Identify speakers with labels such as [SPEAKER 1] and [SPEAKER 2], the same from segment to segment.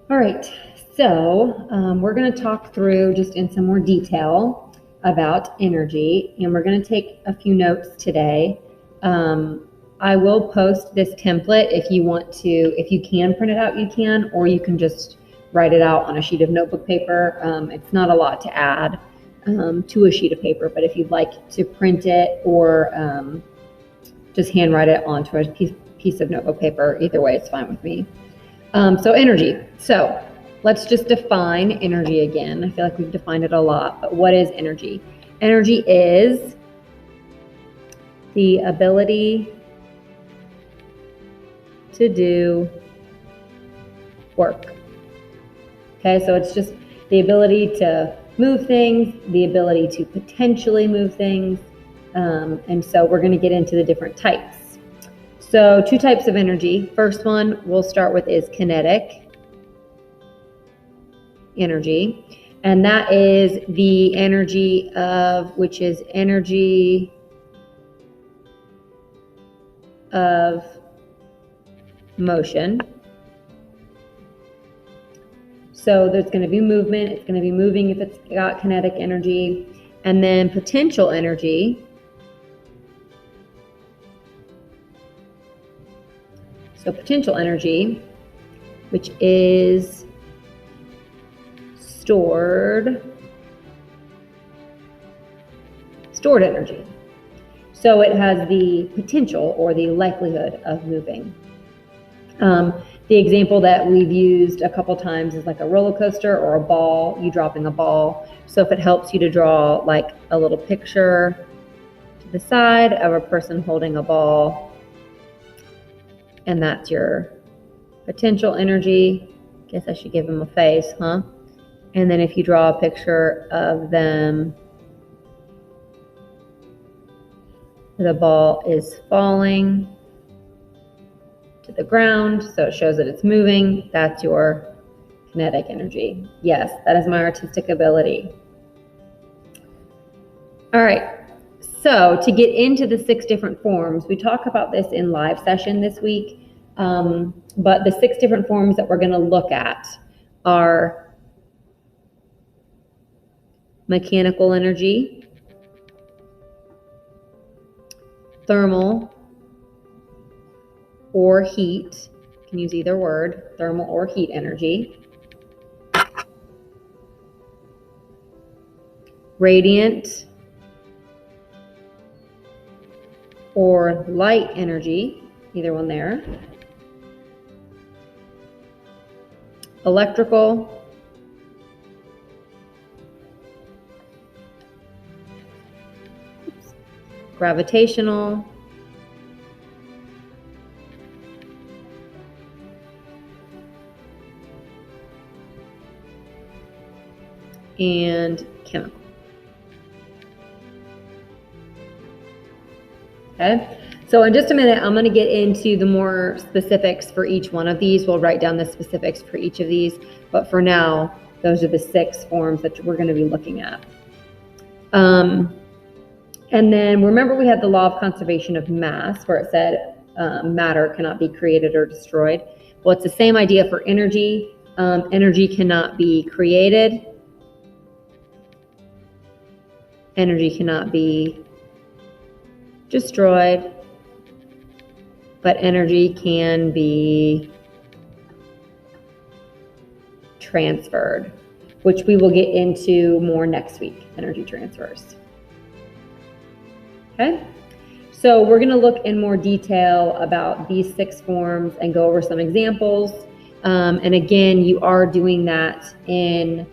[SPEAKER 1] All right, so we're going to talk through just in some more detail about energy, and we're going to take a few notes today. I will post this template if you want to, if you can print it out, you can, or you can just write it out on a sheet of notebook paper. It's not a lot to add to a sheet of paper, but if you'd like to print it or just handwrite it onto a piece of notebook paper, either way, it's fine with me. So energy. So let's just define energy again. I feel like we've defined it a lot, but what is energy? Energy is the ability to do work. Okay, so it's just the ability to move things, the ability to potentially move things. And so we're going to get into the different types. So 2 types of energy. First one we'll start with is kinetic energy, and that is the energy of, which is energy of motion. So there's going to be movement, it's going to be moving if it's got kinetic energy. And then potential energy. So potential energy, which is stored energy. So it has the potential or the likelihood of moving. The example that we've used a couple times is like a roller coaster or a ball, you dropping a ball. So if it helps you to draw like a little picture to the side of a person holding a ball, and that's your potential energy. Guess I should give them a face, huh? And then if you draw a picture of them, the ball is falling to the ground, so it shows that it's moving. That's your kinetic energy. Yes, that is my artistic ability. All right, so to get into the 6 different forms, we talk about this in live session this week, but the 6 different forms that we're going to look at are mechanical energy, thermal or heat, you can use either word, thermal or heat energy, radiant or light energy, either one there, electrical, gravitational, and chemical. Okay, so in just a minute, I'm going to get into the more specifics for each one of these. We'll write down the specifics for each of these, but for now, those are the 6 forms that we're going to be looking at. And then remember we had the law of conservation of mass where it said matter cannot be created or destroyed. Well, it's the same idea for energy. Energy cannot be created. Energy cannot be destroyed, but energy can be transferred, which we will get into more next week, energy transfers. Okay, so we're going to look in more detail about these 6 forms and go over some examples. And again, you are doing that in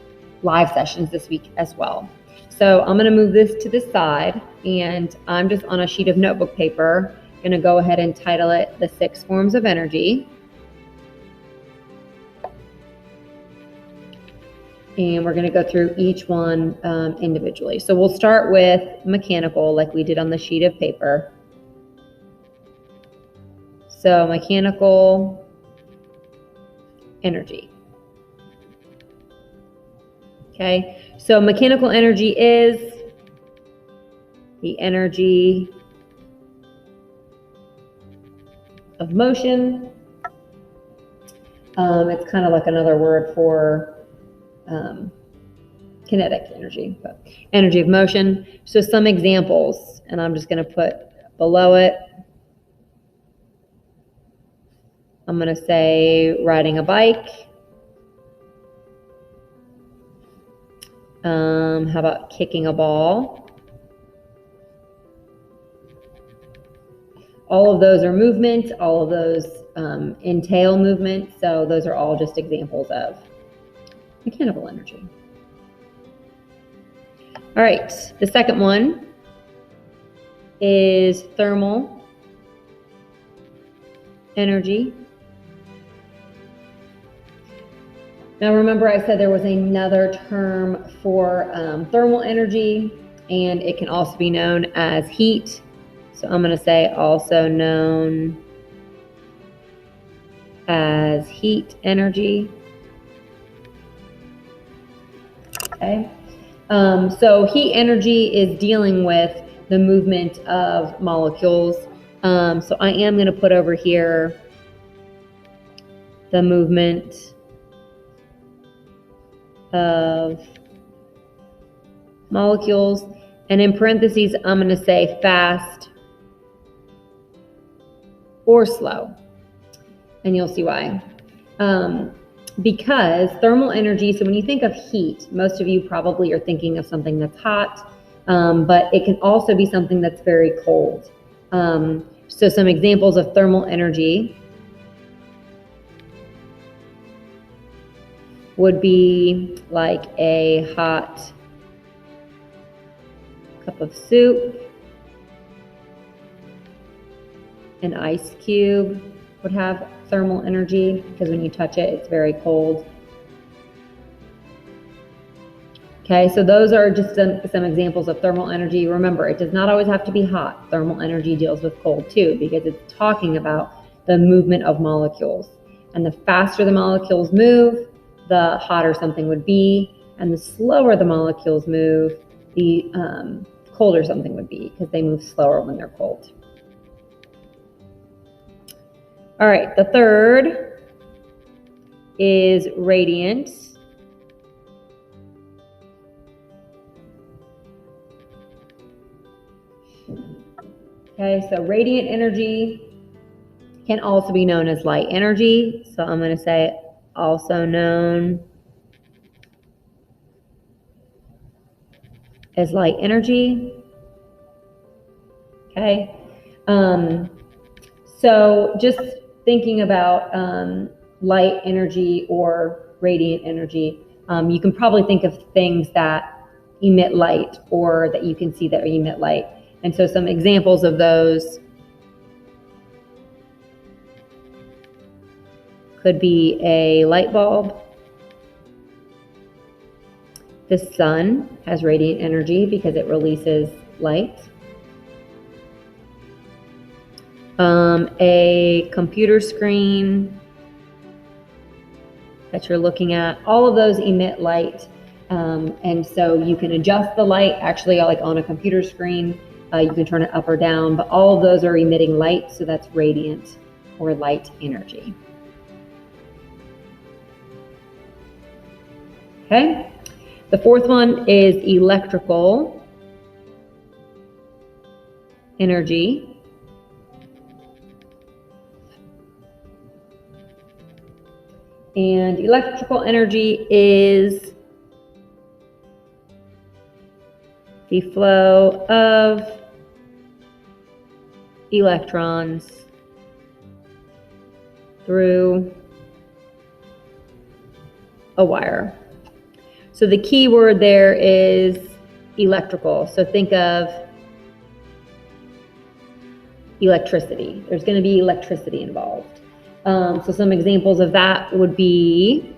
[SPEAKER 1] live sessions this week as well. So I'm going to move this to the side, and I'm just on a sheet of notebook paper going to go ahead and title it The 6 Forms of Energy. And we're going to go through each one individually. So we'll start with mechanical, like we did on the sheet of paper. So mechanical energy. Okay, so mechanical energy is the energy of motion It's kind of like another word for kinetic energy, but energy of motion. So some examples, and I'm just going to put below it. I'm going to say riding a bike. How about kicking a ball? All of those are movement. All of those entail movement. So those are all just examples of mechanical energy. All right, the second one is thermal energy. Now remember I said there was another term for thermal energy, and it can also be known as heat. So I'm going to say also known as heat energy. Okay. So heat energy is dealing with the movement of molecules. So I am going to put over here the movement of molecules, and in parentheses I'm going to say fast or slow, and you'll see why. Because thermal energy, so when you think of heat, most of you probably are thinking of something that's hot, but it can also be something that's very cold. So some examples of thermal energy would be like a hot cup of soup, an ice cube would have thermal energy because when you touch it, it's very cold. Okay, so those are just some examples of thermal energy. Remember, it does not always have to be hot. Thermal energy deals with cold too, because it's talking about the movement of molecules. And the faster the molecules move, the hotter something would be. And the slower the molecules move, the colder something would be, because they move slower when they're cold. All right, the third is radiant. Okay, so radiant energy can also be known as light energy. So I'm going to say also known as light energy. Okay, so just thinking about light energy or radiant energy, you can probably think of things that emit light or that you can see that emit light. And so some examples of those could be a light bulb. The sun has radiant energy because it releases light. A computer screen that you're looking at, all of those emit light. And so you can adjust the light, actually like on a computer screen, you can turn it up or down, but all of those are emitting light, so that's radiant or light energy. Okay, the fourth one is electrical energy. And electrical energy is the flow of electrons through a wire. So the key word there is electrical. So think of electricity. There's going to be electricity involved. So some examples of that would be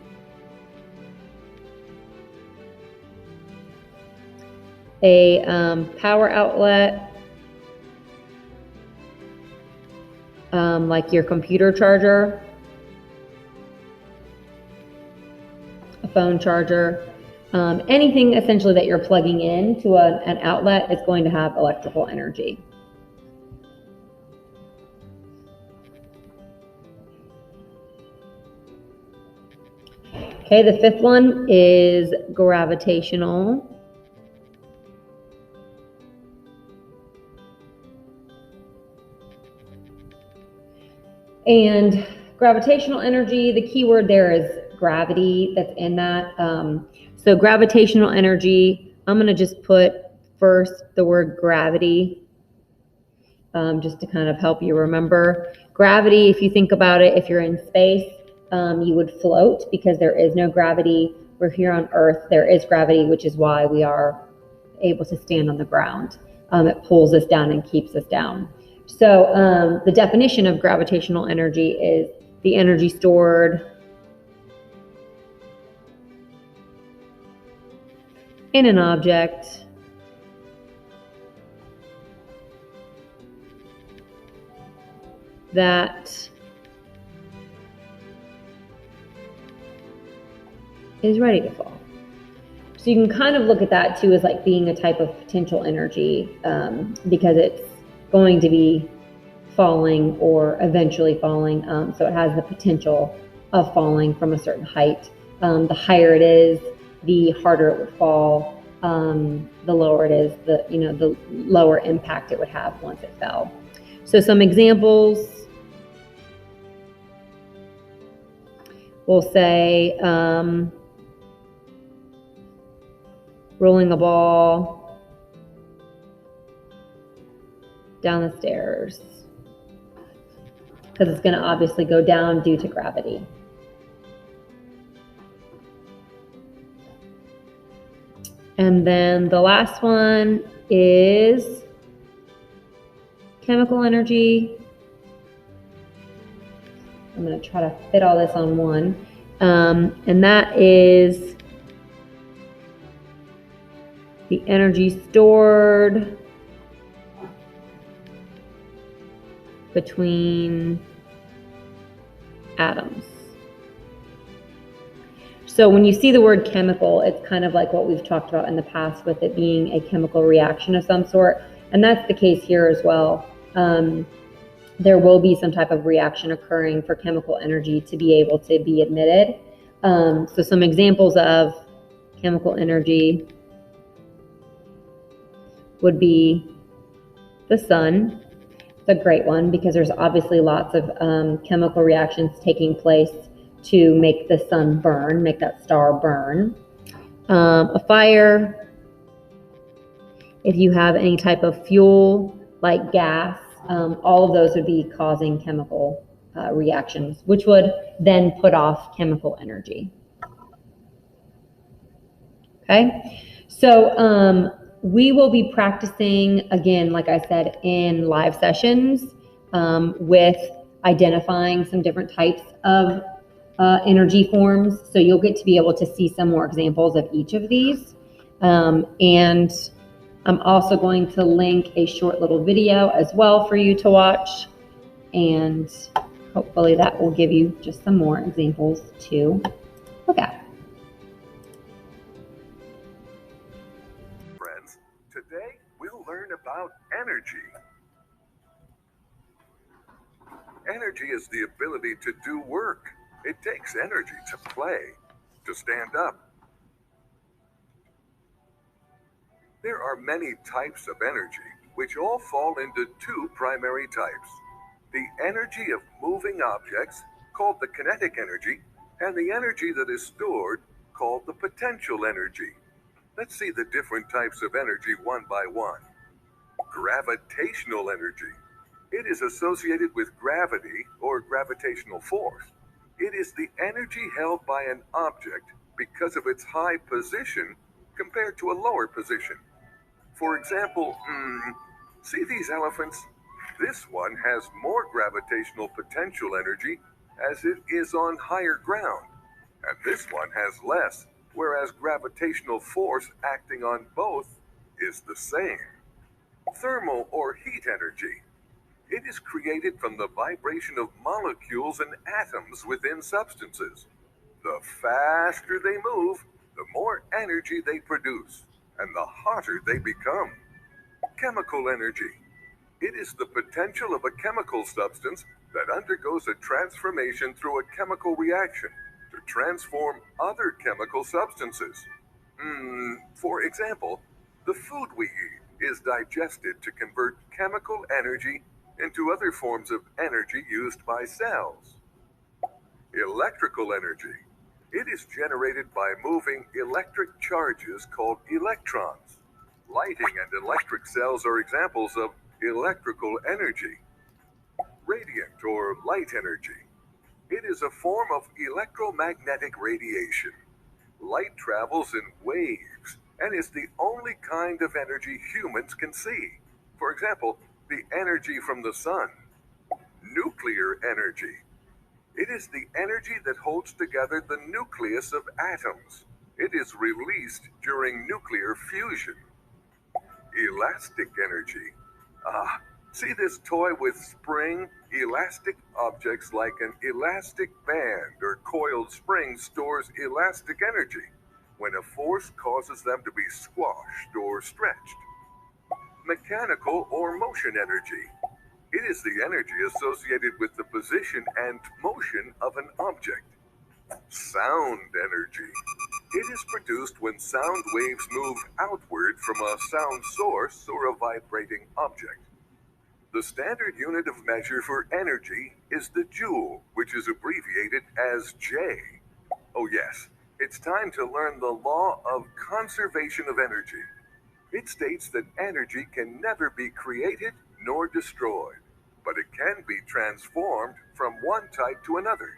[SPEAKER 1] a power outlet, like your computer charger, a phone charger, anything essentially that you're plugging in to an outlet is going to have electrical energy. Okay, the fifth one is gravitational. And gravitational energy, the key word there is gravity that's in that. So gravitational energy, I'm going to just put first the word gravity, just to kind of help you remember. Gravity, if you think about it, if you're in space, you would float because there is no gravity. We're here on Earth, there is gravity, which is why we are able to stand on the ground. It pulls us down and keeps us down. So the definition of gravitational energy is the energy stored in an object that is ready to fall. So you can kind of look at that too as like being a type of potential energy, because it's going to be falling or eventually falling. So it has the potential of falling from a certain height. The higher it is, the harder it would fall. The lower it is, the lower impact it would have once it fell. So some examples, we'll say rolling a ball down the stairs, because it's going to obviously go down due to gravity. And then the last one is chemical energy. I'm going to try to fit all this on one. And that is the energy stored between atoms. So when you see the word chemical, it's kind of like what we've talked about in the past with it being a chemical reaction of some sort. And that's the case here as well. There will be some type of reaction occurring for chemical energy to be able to be emitted. So some examples of chemical energy would be the sun. It's a great one because there's obviously lots of chemical reactions taking place to make the sun burn, make that star burn. A fire, if you have any type of fuel like gas, all of those would be causing chemical reactions, which would then put off chemical energy. Okay, so we will be practicing again, like I said, in live sessions with identifying some different types of energy forms. So you'll get to be able to see some more examples of each of these. And I'm also going to link a short little video as well for you to watch. And hopefully that will give you just some more examples to look at.
[SPEAKER 2] Friends, today we'll learn about energy. Energy is the ability to do work. It takes energy to play, to stand up. There are many types of energy, which all fall into two primary types. The energy of moving objects, called the kinetic energy, and the energy that is stored, called the potential energy. Let's see the different types of energy one by one. Gravitational energy. It is associated with gravity or gravitational force. It is the energy held by an object because of its high position compared to a lower position. For example, see these elephants? This one has more gravitational potential energy as it is on higher ground, and this one has less, whereas gravitational force acting on both is the same. Thermal or heat energy. It is created from the vibration of molecules and atoms within substances. The faster they move, the more energy they produce, and the hotter they become. Chemical energy. It is the potential of a chemical substance that undergoes a transformation through a chemical reaction to transform other chemical substances. For example, the food we eat is digested to convert chemical energy into other forms of energy used by cells. Electrical energy. It is generated by moving electric charges called electrons. Lighting and electric cells are examples of electrical energy. Radiant or light energy. It is a form of electromagnetic radiation. Light travels in waves and is the only kind of energy humans can see. For example, the energy from the sun. Nuclear energy. It is the energy that holds together the nucleus of atoms. It is released during nuclear fusion. Elastic energy. Ah, see this toy with spring? Elastic objects like an elastic band or coiled spring stores elastic energy when a force causes them to be squashed or stretched. Mechanical or motion energy. It is the energy associated with the position and motion of an object. Sound energy. It is produced when sound waves move outward from a sound source or a vibrating object. The standard unit of measure for energy is the joule, which is abbreviated as J. Oh, yes, it's time to learn the law of conservation of energy. It states that energy can never be created nor destroyed, but it can be transformed from one type to another.